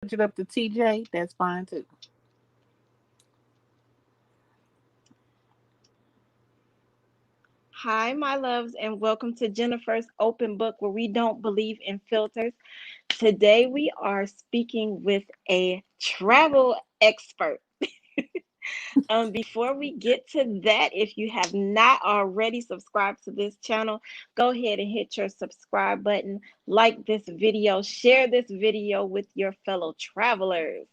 switch it up to TJ, that's fine too. Hi, my loves, and welcome to Jennifer's Open Book, where we don't believe in filters. Today, we are speaking with a travel expert. Before we get to that, if you have not already subscribed to this channel, go ahead and hit your subscribe button, like this video, share this video with your fellow travelers.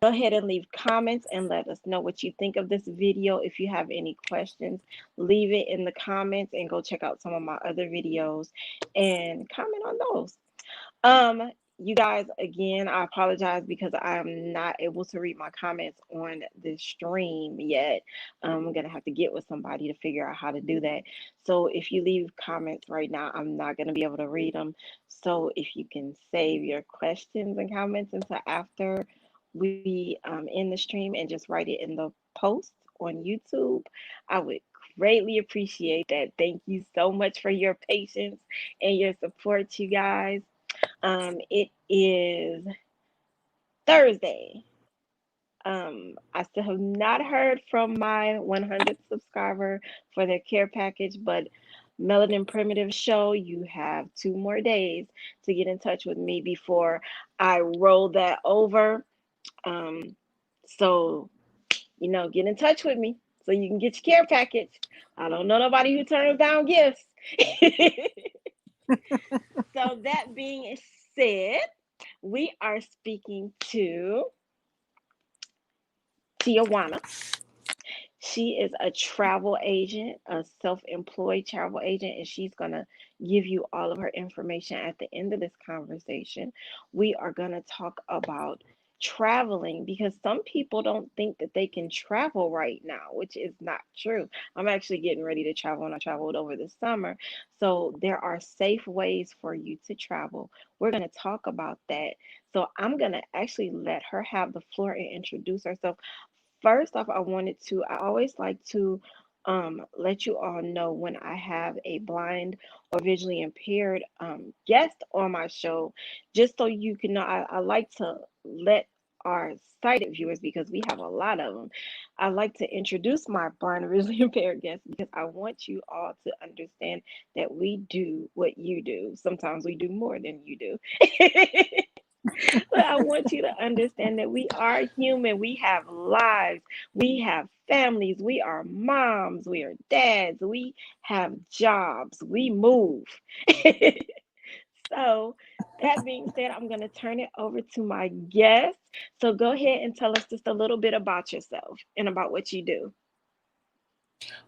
Go ahead and leave comments and let us know what you think of this video. If you have any questions, leave it in the comments and go check out some of my other videos and comment on those. You guys, again, I apologize because I am not able to read my comments on this stream yet. I'm gonna have to get with somebody to figure out how to do that. So if you leave comments right now, I'm not gonna be able to read them. So if you can save your questions and comments until after we end the stream and just write it in the post on YouTube, I would greatly appreciate that. Thank you so much for your patience and your support, you guys. It is Thursday. I still have not heard from my 100th subscriber for their care package, but Melanin Primitive Show, you have 2 more days to get in touch with me before I roll that over. Um, so, get in touch with me so you can get your care package. I don't know nobody who turns down gifts. So, that being said, we are speaking to Tijuana. She is a travel agent, a self employed travel agent, and she's going to give you all of her information at the end of this conversation. We are going to talk about traveling because some people don't think that they can travel right now, which is not true. I'm actually getting ready to travel and I traveled over the summer. So there are safe ways for you to travel. We're going to talk about that. So I'm going to actually let her have the floor and introduce herself. First off, I always like to let you all know when I have a blind or visually impaired guest on my show, just so you can know. I like to let our sighted viewers, because we have a lot of them, I like to introduce my blind or visually impaired guests because I want you all to understand that we do what you do. Sometimes we do more than you do. But I want you to understand that we are human. We have lives. We have families. We are moms. We are dads. We have jobs. We move. So, that being said, I'm going to turn it over to my guest. So, go ahead and tell us just a little bit about yourself and about what you do.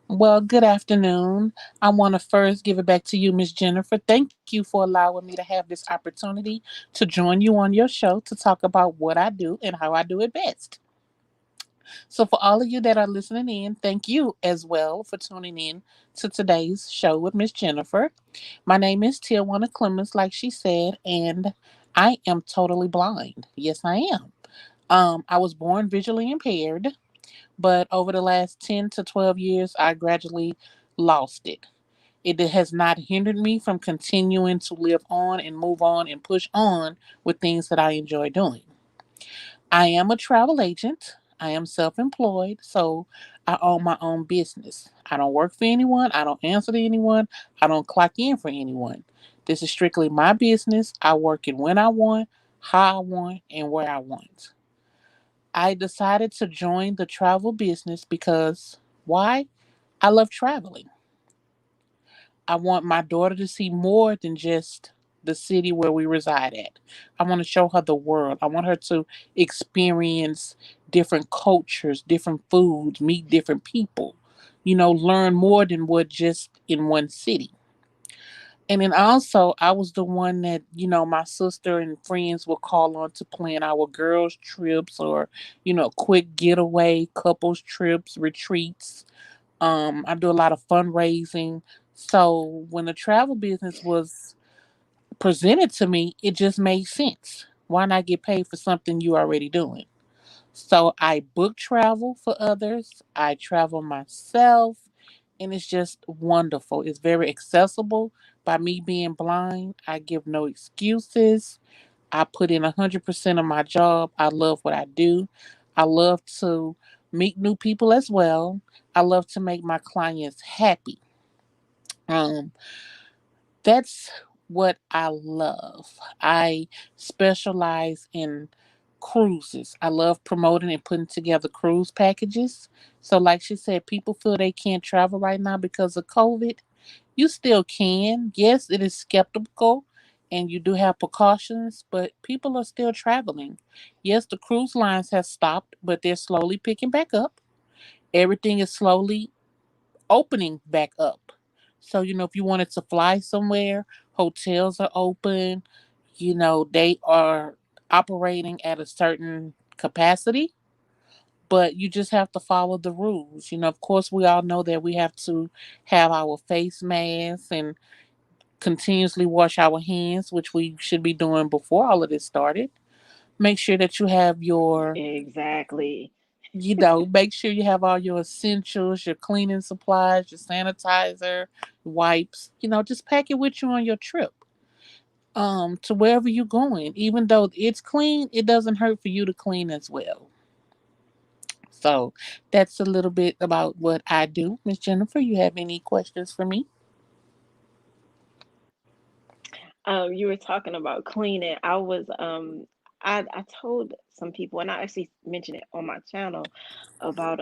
Well, good afternoon. I want to first give it back to you, Miss Jennifer. Thank you for allowing me to have this opportunity to join you on your show to talk about what I do and how I do it best. So, for all of you that are listening in, thank you as well for tuning in to today's show with Miss Jennifer. My name is Tijuana Clemens, like she said, and I am totally blind. Yes, I am. I was born visually impaired, but over the last 10 to 12 years, I gradually lost it. It has not hindered me from continuing to live on and move on and push on with things that I enjoy doing. I am a travel agent. I am self employed, so I own my own business. I don't work for anyone. I don't answer to anyone. I don't clock in for anyone. This is strictly my business. I work it when I want, how I want, and where I want. I decided to join the travel business because why? I love traveling. I want my daughter to see more than just the city where we reside at. I want to show her the world. I want her to experience different cultures, different foods, meet different people, learn more than what just in one city. And then also, I was the one that, my sister and friends would call on to plan our girls' trips or, quick getaway, couples trips, retreats. I do a lot of fundraising. So when the travel business was presented to me, it just made sense. Why not get paid for something you already doing? So I book travel for others. I travel myself, and it's just wonderful. It's very accessible. By me being blind, I give no excuses. I put in 100% of my job. I love what I do. I love to meet new people as well. I love to make my clients happy. Um, that's what I love. I specialize in cruises. I love promoting and putting together cruise packages. So, like she said, people feel they can't travel right now because of COVID. You still can. Yes, it is skeptical and you do have precautions, but people are still traveling. Yes, the cruise lines have stopped, but they're slowly picking back up. Everything is slowly opening back up. So, if you wanted to fly somewhere, hotels are open, they are operating at a certain capacity, but you just have to follow the rules. Of course, we all know that we have to have our face masks and continuously wash our hands, which we should be doing before all of this started. Make sure that you have your Exactly. make sure you have all your essentials, your cleaning supplies, your sanitizer, wipes. Just pack it with you on your trip. To wherever you're going. Even though it's clean, it doesn't hurt for you to clean as well. So that's a little bit about what I do. Miss Jennifer, you have any questions for me? You were talking about cleaning. I told some people, and I actually mentioned it on my channel about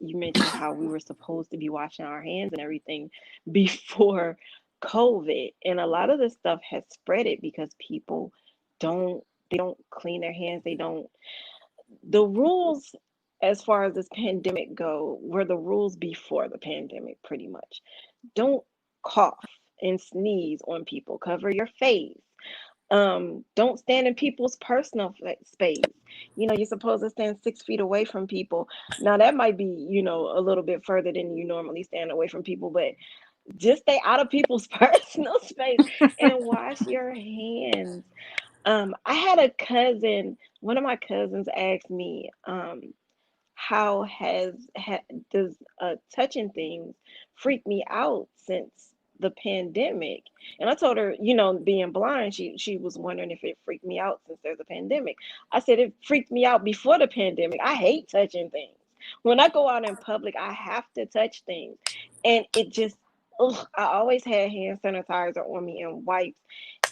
you mentioned how we were supposed to be washing our hands and everything before COVID, and a lot of this stuff has spread it because people don't they don't clean their hands. They don't The rules as far as this pandemic go were the rules before the pandemic pretty much. Don't cough and sneeze on people. Cover your face. Don't stand in people's personal space. You're supposed to stand 6 feet away from people. Now that might be, a little bit further than you normally stand away from people, but just stay out of people's personal space and wash your hands. I had a cousin, one of my cousins asked me, how does touching things freak me out since the pandemic? And I told her, being blind, she was wondering if it freaked me out since there's a pandemic. I said it freaked me out before the pandemic. I hate touching things. When I go out in public, I have to touch things, and it just, ugh, I always had hand sanitizer on me and wipes,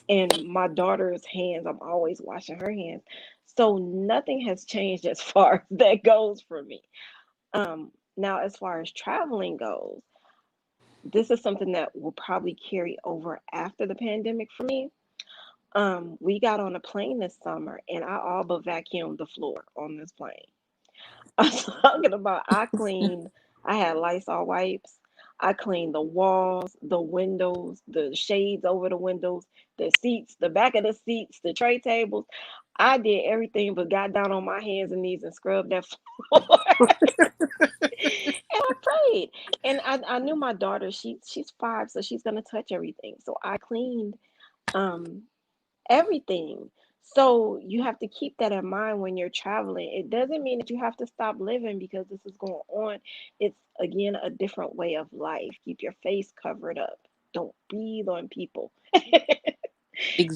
and my daughter's hands, I'm always washing her hands. So nothing has changed as far as that goes for me. Now, as far as traveling goes, this is something that will probably carry over after the pandemic for me. We got on a plane this summer and I all but vacuumed the floor on this plane. I'm talking about I had Lysol wipes. I cleaned the walls, the windows, the shades over the windows, the seats, the back of the seats, the tray tables. I did everything but got down on my hands and knees and scrubbed that floor. And I prayed. And I knew my daughter, she's 5, so she's gonna touch everything. So I cleaned um everything. So you have to keep that in mind when you're traveling. It doesn't mean that you have to stop living because this is going on. It's again a different way of life. Keep your face covered up. Don't breathe on people.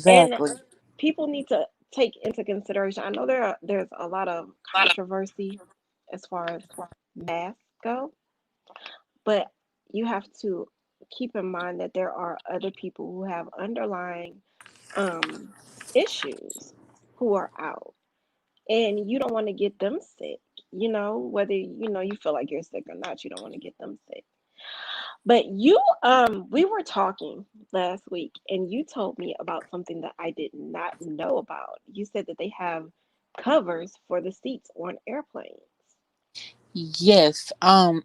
And Exactly. people need to take into consideration. I know there's a lot of controversy as far as masks go, but you have to keep in mind that there are other people who have underlying um, issues who are out, and you don't want to get them sick. Whether you feel like you're sick or not, you don't want to get them sick. But we were talking last week, and you told me about something that I did not know about. You said that they have covers for the seats on airplanes. Yes. And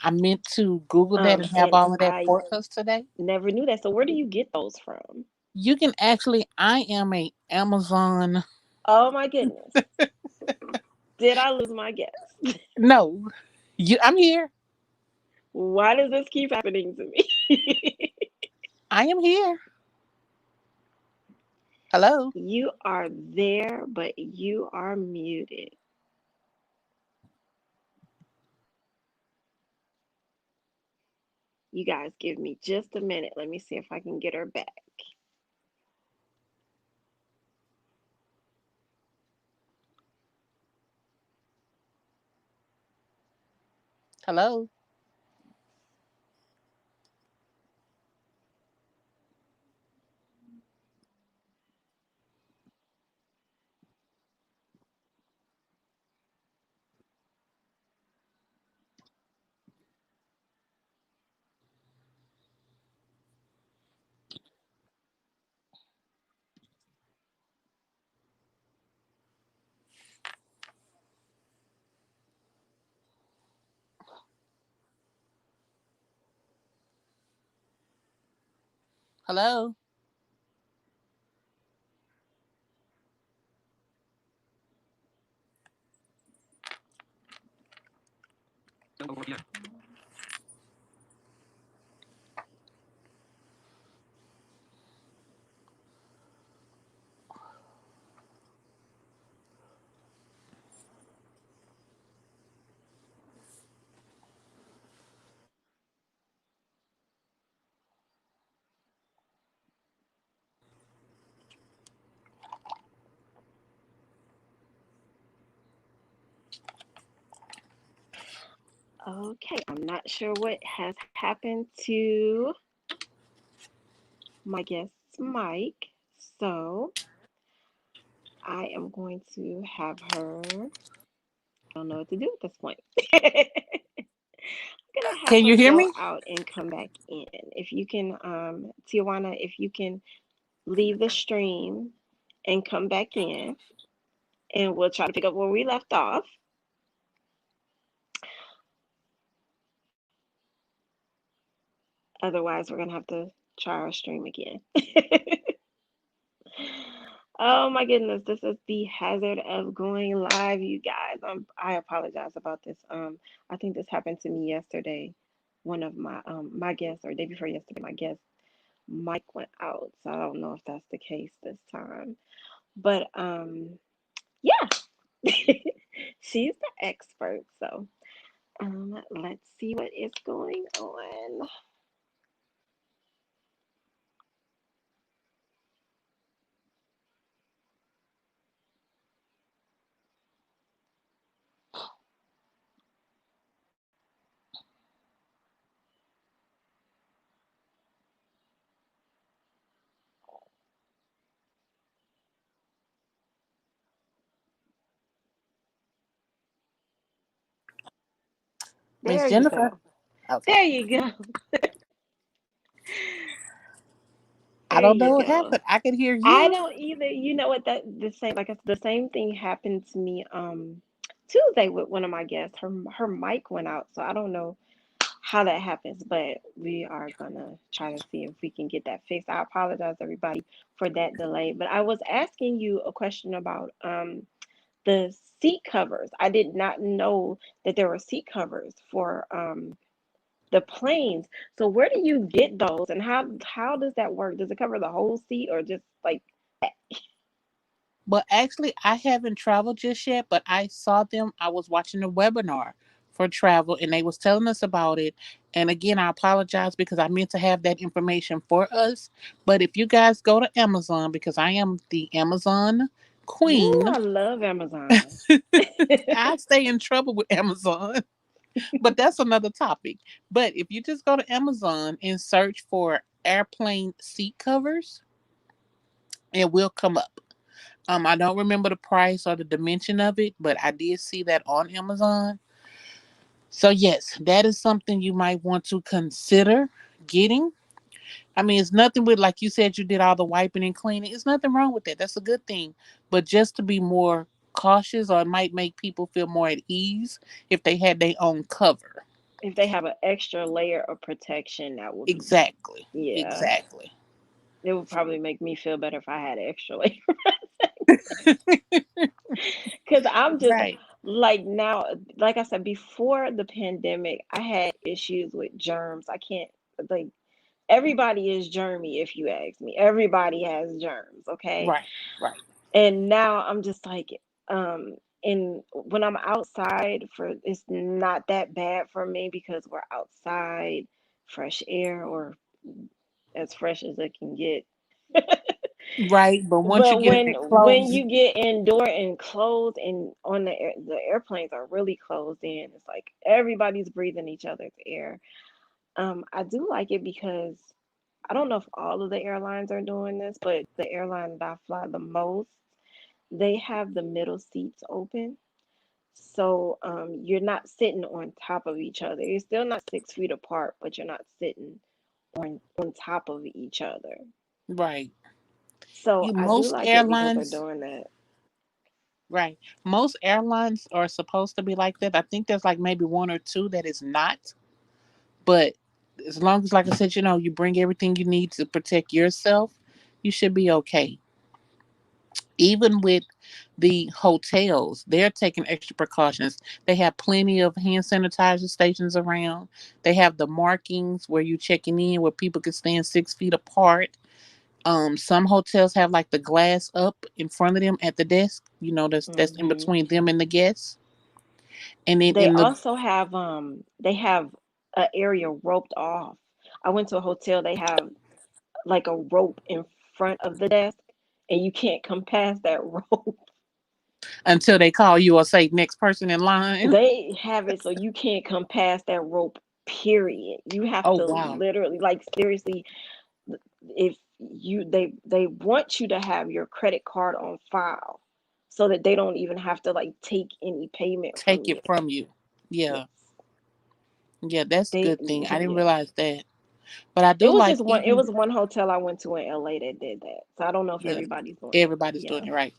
I meant to Google that and have And all of that I for us today. never knew that. So where do you get those from? You can actually, I am a Amazon. Oh my goodness. Did I lose my guess? No, I'm here. Why does this keep happening to me? I am here. Hello. You are there, but you are muted. You guys give me just a minute. Let me see if I can get her back. Hello? Hello? Okay, I'm not sure what has happened to my guest Mike, so I am going to have her. I don't know what to do at this point. I'm gonna have Can her you hear go me? out and come back in. If you can, Tijuana, if you can leave the stream and come back in, and we'll try to pick up where we left off. Otherwise, we're gonna have to try our stream again. Oh my goodness, this is the hazard of going live, you guys. I apologize about this. I think this happened to me yesterday. One of my guests, or day before yesterday, my guest mic went out, so I don't know if that's the case this time. But yeah, she's the expert. So let's see what is going on. Miss There you Jennifer? go. Okay. There you go. I There don't you know what go. happened. I could hear I you. don't either. You know what? That the same like the same thing happened to me Tuesday with one of my guests. Her mic went out, so I don't know how that happens, but we are gonna try to see if we can get that fixed. I apologize everybody for that delay, but I was asking you a question about the seat covers. I did not know that there were seat covers for the planes. So where do you get those, and how does that work? Does it cover the whole seat or just like But actually, I haven't traveled just yet, but I saw them. I was watching a webinar for travel and they was telling us about it. And again, I apologize because I meant to have that information for us. But if you guys go to Amazon, because I am the Amazon Ooh, queen, I love Amazon. I stay in trouble with Amazon. But that's another topic. But if you just go to Amazon and search for airplane seat covers, it will come up. I don't remember the price or the dimension of it, but I did see that on Amazon. So yes, that is something you might want to consider getting. I mean, it's nothing with like you said you did all the wiping and cleaning. It's nothing wrong with that. That's a good thing. But just to be more cautious or it might make people feel more at ease if they had their own cover. If they have an extra layer of protection, that would be, Exactly. yeah, Exactly. it would probably make me feel better if I had an extra layer. Because I'm just Right. like now, like I said, before the pandemic, I had issues with germs. I can't, like, everybody is germy if you ask me. Everybody has germs, okay? Right. Right. And now I'm just like, and when I'm outside, for it's not that bad for me because we're outside, fresh air, or as fresh as it can get. Right, but once you But get in when close, you get indoor and closed and on the airplanes are really closed in, it's like everybody's breathing each other's air. I do like it because I don't know if all of the airlines are doing this, but the airline that I fly the most, they have the middle seats open. So you're not sitting on top of each other. You're still not 6 feet apart, but you're not sitting on top of each other. right. So You I do most like it because they're airlines, doing that. right. Most airlines are supposed to be like that. I think there's like maybe one or two that is not. But as long as, like I said, you bring everything you need to protect yourself, you should be okay. Even with the hotels, they're taking extra precautions. They have plenty of hand sanitizer stations around. They have the markings where you checking in where people can stand 6 feet apart. Some hotels have like the glass up in front of them at the desk. That's in Hmm. between them and the guests. And then They in the also have they have an area roped off. I went to a hotel, they have like a rope in front of the desk and you can't come past that rope. until they call you or say next person in line. They have it so you can't come past that rope, period. You have Oh to wow. literally, like, seriously, if they want you to have your credit card on file so that they don't even have to like take any payment from Take you. it from you. Yeah. Yes. Yeah, that's a They good thing. I didn't yeah. realize that. But I It do was like just one. It even was one hotel I went to in LA that did that. So I don't know if yeah, everybody's doing it. everybody's Yeah. doing it right.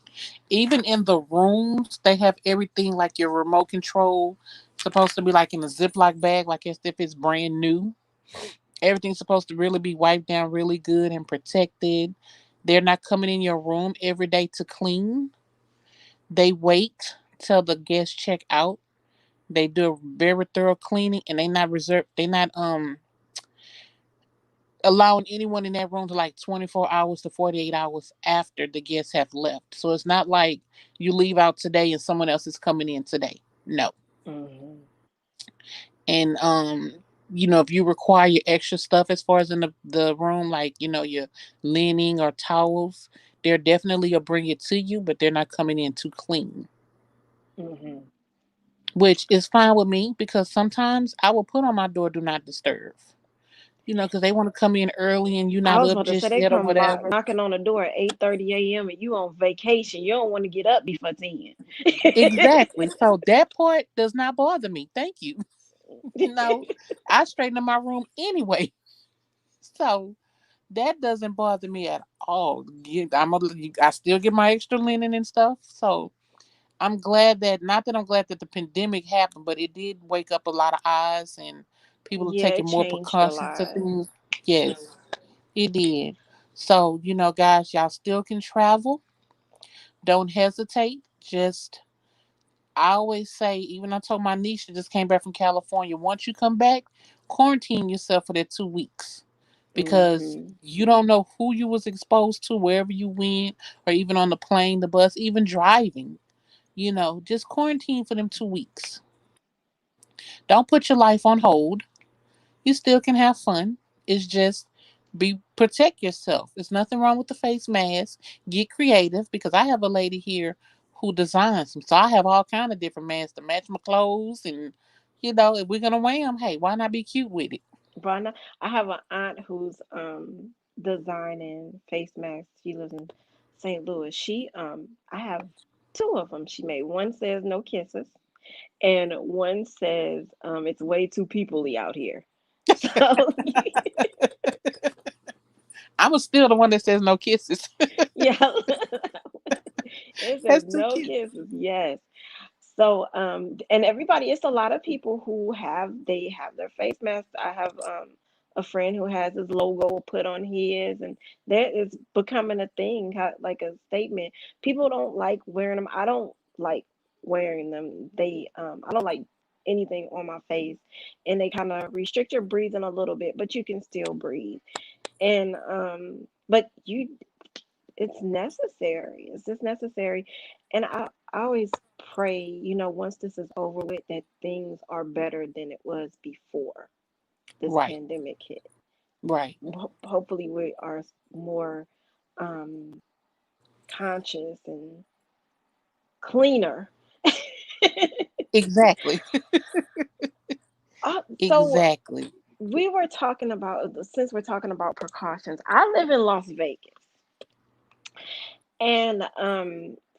Even in the rooms, they have everything like your remote control supposed to be like in a Ziploc bag, like as if it's brand new. Everything's supposed to really be wiped down really good and protected. They're not coming in your room every day to clean. They wait till the guests check out. They do a very thorough cleaning and they not allowing anyone in that room to like 24 hours to 48 hours after the guests have left. So it's not like you leave out today and someone else is coming in today. No. Hmm. And if you require your extra stuff as far as in the room, like, your linen or towels, they're definitely will bring it to you, but they're not coming in to clean. Hmm. Which is fine with me because sometimes I will put on my door do not disturb. Because they want to come in early and you're I not was up about to say just they yet or come whatever. knocking on the door at 8:30 a.m. and you on vacation. You don't want to get up before 10. Exactly. So that part does not bother me. Thank you. you know, I straighten up my room anyway. So that doesn't bother me at all. I still get my extra linen and stuff. So I'm glad that, not that I'm glad that the pandemic happened, but it did wake up a lot of eyes and people are Yeah, taking it more changed a precautions to lot. things. Yes, it did. So, guys, y'all still can travel. Don't hesitate. I always say, even I told my niece she just came back from California, once you come back, quarantine yourself for that 2 weeks because Hmm. you don't know who you was exposed to wherever you went, or even on the plane, the bus, even driving. Just quarantine for them 2 weeks. Don't put your life on hold. You still can have fun. It's just protect yourself. There's nothing wrong with the face mask. Get creative because I have a lady here who designs them. So I have all kind of different masks to match my clothes, and if we're gonna wear them, hey, why not be cute with it? But I have an aunt who's designing face masks. She lives in St. Louis. I have two of them she made. One says no kisses, and one says it's way too peoply out here. So I'm still the one that says no kisses. yeah, it says That's too no cute. kisses. Yes. So and everybody, it's a lot of people who have their face masks. I have a friend who has his logo put on his, and that is becoming a thing, like a statement. People don't like wearing them. I don't like wearing them. I don't like anything on my face, and they kind of restrict your breathing a little bit, but you can still breathe. And but it's necessary. It's just necessary. And I always pray, once this is over with, that things are better than it was before this Right, pandemic hit. right. Hopefully, we are more. um, conscious and cleaner. Exactly. So Exactly. we were talking about, since we're talking about precautions, I live in Las Vegas. And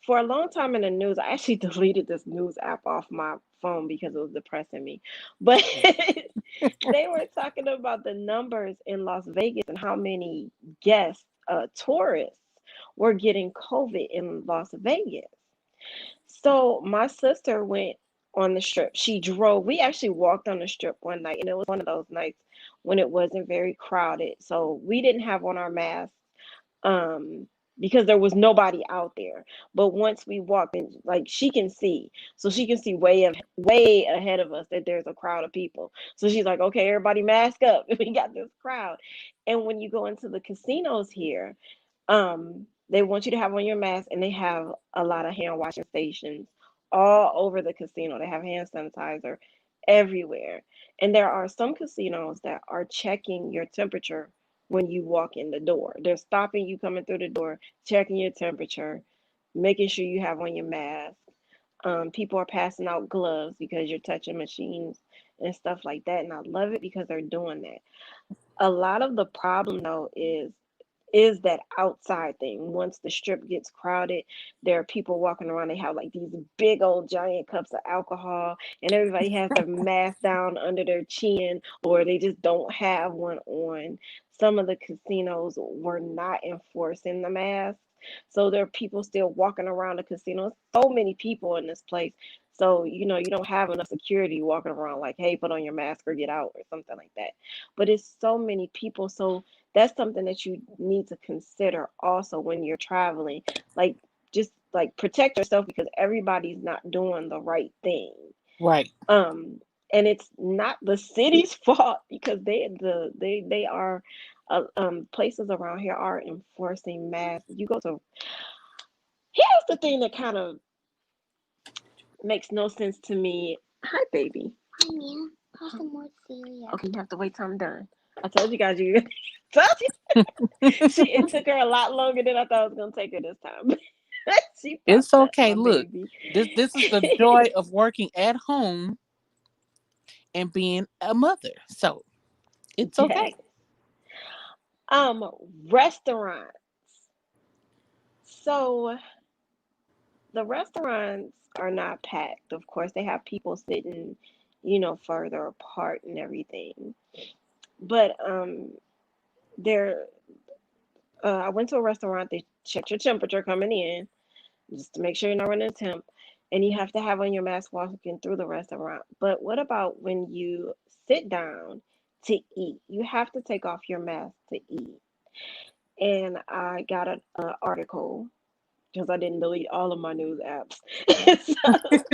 for a long time in the news, I actually deleted this news app off my phone because it was depressing me. But they were talking about the numbers in Las Vegas and how many guests, tourists, were getting COVID in Las Vegas. So my sister went on the strip. She drove. We actually walked on the strip one night, and it was one of those nights when it wasn't very crowded. So we didn't have on our masks, um because there was nobody out there. But once we walked in, like, she can see, so she can see way ahead of us that there's a crowd of people. So she's like, okay, everybody mask up. We got this crowd. And when you go into the casinos here, they want you to have on your mask, and they have a lot of hand washing stations all over the casino. They have hand sanitizer everywhere. And there are some casinos that are checking your temperature when you walk in the door. They're stopping you coming through the door, checking your temperature, making sure you have on your mask. People are passing out gloves because you're touching machines and stuff like that. And I love it because they're doing that. A lot of the problem though is that outside thing. Once the strip gets crowded, there are people walking around. They have like these big old giant cups of alcohol, and everybody has their mask down under their chin, or they just don't have one on. Some of the casinos were not enforcing the mask. So there are people still walking around the casino. So many people in this place. So, you don't have enough security walking around like, hey, put on your mask or get out or something like that. But it's so many people. So that's something that you need to consider also when you're traveling. Like, just like protect yourself because everybody's not doing the right thing. Right. um and it's not the city's fault because they are, places around here are enforcing masks. You go to Here's the thing that kind of makes no sense to me. Hi, baby. Hi, Mia. Have some more cereal. Okay, you have to wait till I'm done. I told you guys, you told you. It took her a lot longer than I thought it was gonna take her this time. She It's popped up, okay. my Look, baby. this is the joy of working at home and being a mother. So it's Yes. okay. Um, Restaurants. So the restaurants are not packed. Of course, they have people sitting, further apart and everything. But there, I went to a restaurant. They checked your temperature coming in just to make sure you're not running a temp, and you have to have on your mask walking through the restaurant. But what about when you sit down to eat? You have to take off your mask to eat. And I got an article because I didn't delete all of my news apps. So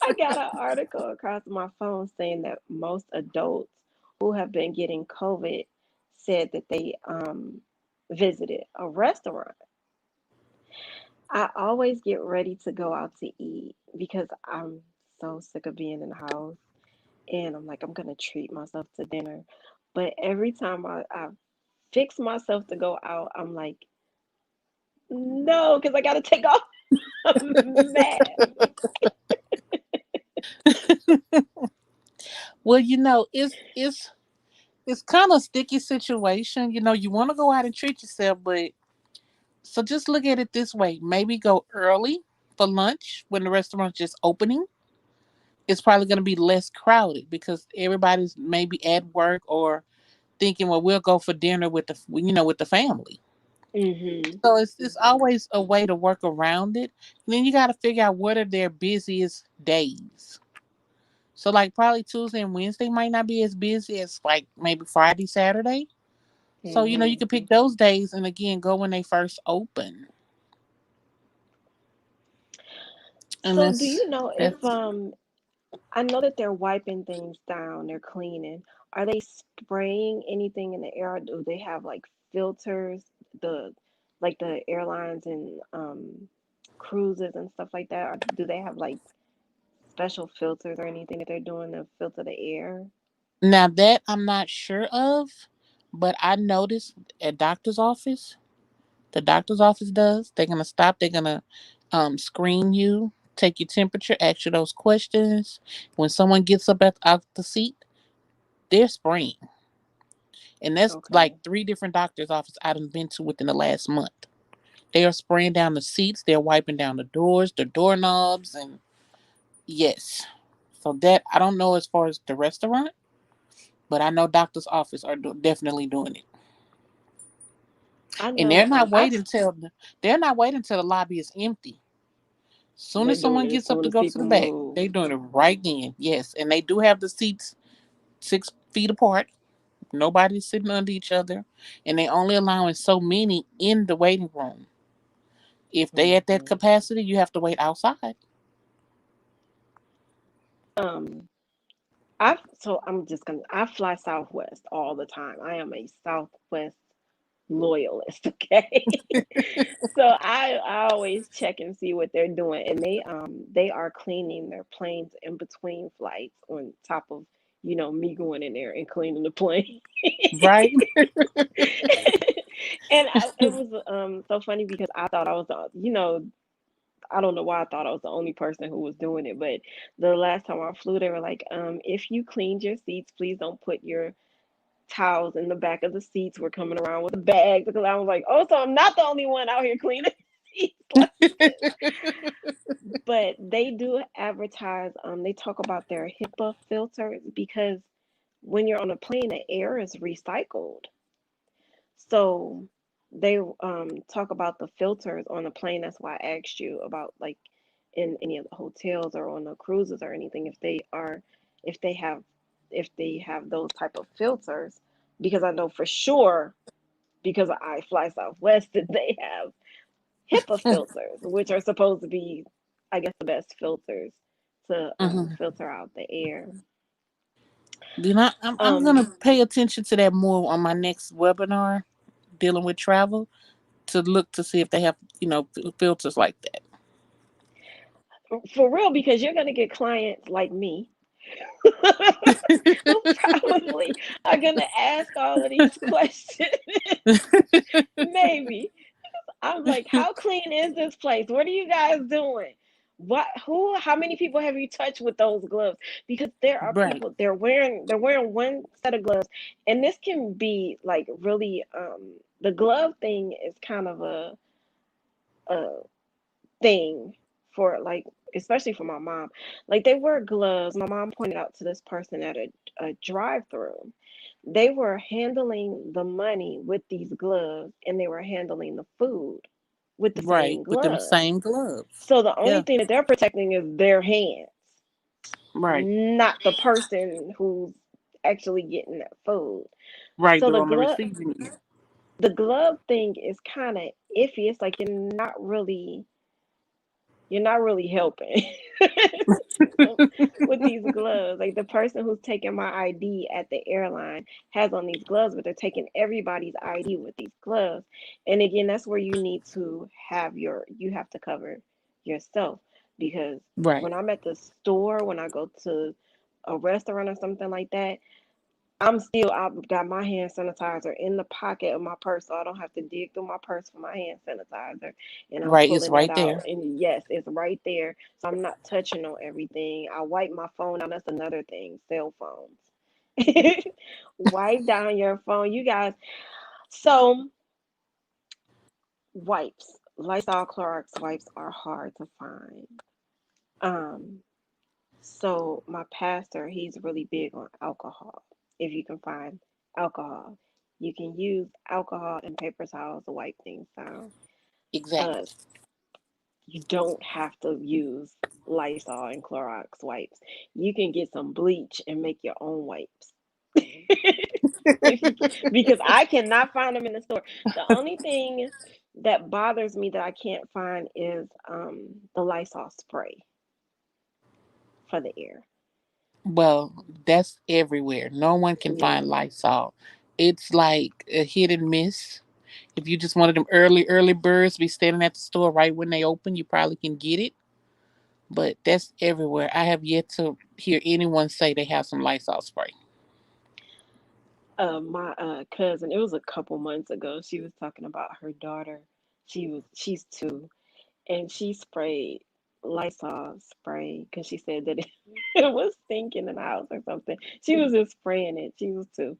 I got an article across my phone saying that most adults who have been getting COVID said that they visited a restaurant. I always get ready to go out to eat because I'm so sick of being in the house. And I'm like, I'm going to treat myself to dinner. But every time I fix myself to go out, I'm like, no, because I got to take off a mask. Well, it's kind of sticky situation. You want to go out and treat yourself, but so just look at it this way. Maybe go early for lunch when the restaurant's just opening. It's probably going to be less crowded because everybody's maybe at work or thinking, well, we'll go for dinner with the family. Hmm. So it's always a way to work around it. And then you got to figure out what are their busiest days. So like probably Tuesday and Wednesday might not be as busy as like maybe Friday, Saturday. So you Hmm. can pick those days and again go when they first open. And So do you know if that's I know that they're wiping things down, they're cleaning. Are they spraying anything in the air? Or do they have like filters, the like the airlines and cruises and stuff like that? Or do they have like special filters or anything that they're doing to filter the air? now that I'm not sure of, but I noticed at doctor's office The doctor's office does. They're gonna stop. They're gonna screen you, take your temperature, ask you those questions. When someone gets up out the seat, they're spraying, and that's like Okay. 3 different doctors' offices I've been to within the last month. They are spraying down the seats. They're wiping down the doors, the doorknobs, and yes. So that I don't know as far as the restaurant, but I know doctor's office are definitely doing it, I and know. they're not waiting till the lobby is empty. Soon They're as doing someone it as gets up soon to as go to people the back, move. they doing it right then. Yes, and they do have the seats 6 feet apart. Nobody's sitting under each other, and they only allowing so many in the waiting room. If they at that Hmm. capacity, you have to wait outside. Um, I fly Southwest all the time. I am a Southwest loyalist, okay? So I always check and see what they're doing, and they are cleaning their planes in between flights on top of me going in there and cleaning the plane. Right. And it was so funny because I thought I was I don't know why I thought I was the only person who was doing it, but the last time I flew, they were like, if you cleaned your seats, please don't put your towels in the back of the seats. We're coming around with a bag because I was like, oh, so I'm not the only one out here cleaning seats like this. But they do advertise. They talk about their HIPAA filters because when you're on a plane, the air is recycled. So they talk about the filters on the plane. That's why I asked you about like in any of the hotels or on the cruises or anything if they have if they have those type of filters because I know for sure because I fly Southwest that they have HIPAA filters, which are supposed to be, I guess, the best filters to Hmm. filter out the air. I'm Um, gonna pay attention to that more on my next webinar dealing with travel to look to see if they have filters like that. for real, because you're gonna get clients like me who probably are gonna ask all of these questions. Maybe I'm like, how clean is this place? What are you guys doing? How many people have you touched with those gloves? Because there are Right. people they're wearing one set of gloves, and this can be like really the glove thing is kind of a thing for like especially for my mom. Like they wear gloves. My mom pointed out to this person at a drive-through. They were handling the money with these gloves and they were handling the food with the Right. same With them gloves. same gloves. So the only Yeah. thing that they're protecting is their hands, Right. not the person who's actually getting that food. Right. So They're on the receiving end. the glove thing is kind of iffy. It's like you're not really helping with these gloves. Like the person who's taking my ID at the airline has on these gloves, but they're taking everybody's ID with these gloves. And again, that's where you have to cover yourself because Right. when I'm at the store, when I go to a restaurant or something like that, I've got my hand sanitizer in the pocket of my purse, so I don't have to dig through my purse for my hand sanitizer. And I'm Right. It's pulling that right out. there. And yes, it's right there. So I'm not touching on everything. I wipe my phone out. That's another thing. Cell phones. Wipe down your phone. You guys. So wipes. Lysol Clorox wipes are hard to find. Um, so my pastor, he's really big on alcohol. If you can find alcohol, you can use alcohol and paper towels to wipe things down. Uh, Exactly. you don't have to use Lysol and Clorox wipes. You can get some bleach and make your own wipes. if you, because I cannot find them in the store. The only thing that bothers me that I can't find is the Lysol spray for the air. Well, that's everywhere. No one can Yeah. find Lysol. It's like a hit and miss. If you just wanted them early birds be standing at the store right when they open, you probably can get it. But that's everywhere. I have yet to hear anyone say they have some Lysol spray. My cousin, it was a couple months ago, she was talking about her daughter. she's 2, and she sprayed Lysol spray because she said that it was stinking in the house or something. She was just spraying it. She was 2.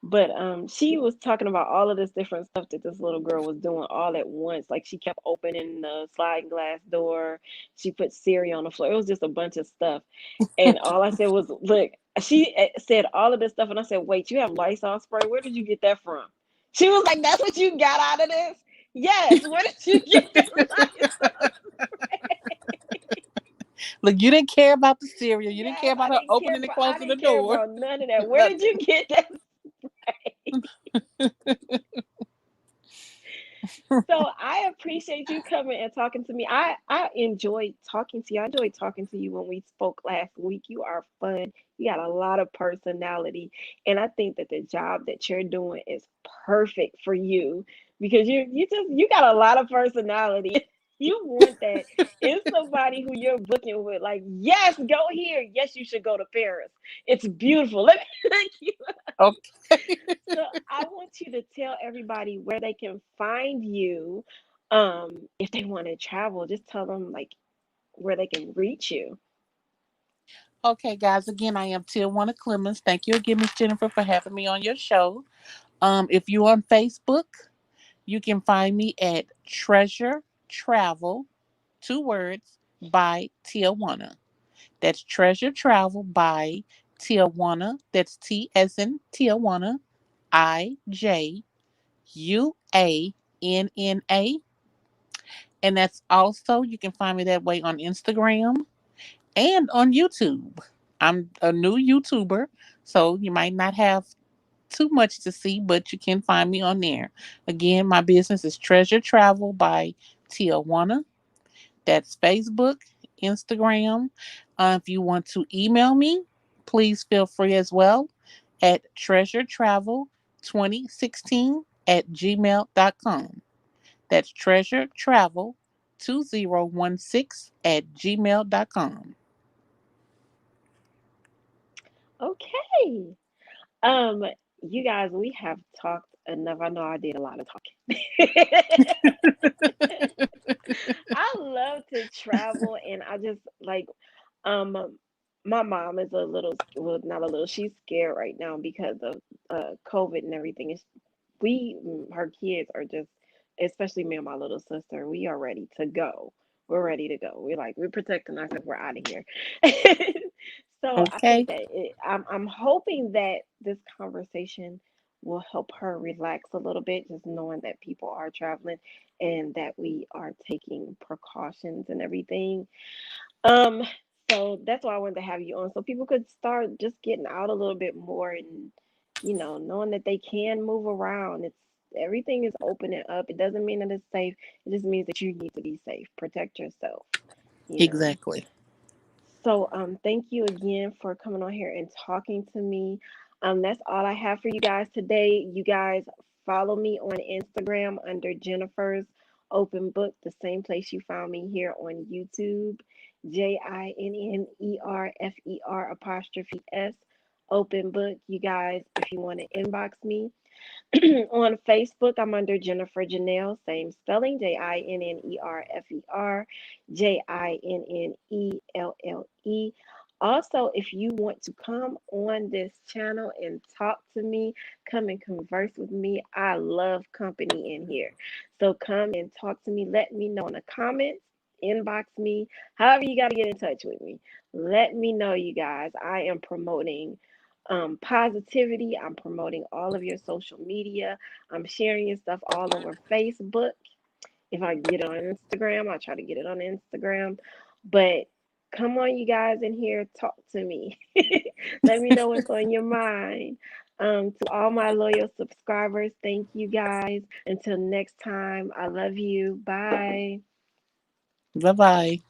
But she was talking about all of this different stuff that this little girl was doing all at once. Like she kept opening the sliding glass door. She put cereal on the floor. It was just a bunch of stuff. And all I said was, look, she said all of this stuff. And I said, wait, you have Lysol spray? Where did you get that from? She was like, that's what you got out of this? Yes. Where did you get that Lysol? Look, you didn't care about the cereal. You didn't care Yes, about her opening and I closing the didn't care door. about none of that. Where did Nothing. you get that spray? So I appreciate you coming and talking to me. I enjoyed talking to you. I enjoyed talking to you when we spoke last week. You are fun. You got a lot of personality, and I think that the job that you're doing is perfect for you because you got a lot of personality. You want that in somebody who you're booking with. Like, yes, go here. Yes, you should go to Paris. It's beautiful. Let me thank you. Okay. So I want you to tell everybody where they can find you. If they want to travel, just tell them like where they can reach you. Okay, guys. Again, I am Tijuana Clemens. Thank you again, Miss Jennifer, for having me on your show. If you're on Facebook, you can find me at Treasure Travel, 2 words, by Tijuana. That's Treasure Travel by Tijuana. That's T as in Tijuana, IJUANNA. And that's also, you can find me that way on Instagram and on YouTube. I'm a new YouTuber, so you might not have too much to see, but you can find me on there. Again, my business is Treasure Travel by Tijuana. That's Facebook, Instagram. If you want to email me, please feel free as well at treasuretravel2016 at gmail.com. That's treasuretravel2016 at gmail.com. Okay. Um, you guys, we have talked enough. I know I did a lot of talking. I love to travel, and I just like um my mom is a little, well, not a little, she's scared right now because of COVID and everything. Her kids are just, especially me and my little sister, we are ready to go. We're ready to go. We're protecting ourselves. We're out of here. So I think Okay. that I'm hoping that this conversation will help her relax a little bit, just knowing that people are traveling and that we are taking precautions and everything. Um, so that's why I wanted to have you on, so people could start just getting out a little bit more and, knowing that they can move around. It's Everything is opening up. It doesn't mean that it's safe. It just means that you need to be safe. Protect yourself, you know. Exactly. So thank you again for coming on here and talking to me. That's all I have for you guys today. You guys follow me on Instagram under Jennifer's Open Book, the same place you found me here on YouTube. JINNERFER Open Book. You guys, if you want to inbox me, on Facebook, I'm under Jennifer Janelle, same spelling, JINNERFER, JINNELLE. Also, if you want to come on this channel and talk to me, come and converse with me. I love company in here. So come and talk to me. Let me know in the comments, inbox me, however you got to get in touch with me. Let me know, you guys. I am promoting positivity. I'm promoting all of your social media. I'm sharing your stuff all over Facebook. If I get it on Instagram, I try to get it on Instagram. But come on, you guys in here, talk to me. Let me know what's on your mind. To all my loyal subscribers, thank you guys. Until next time, I love you. Bye. Bye bye.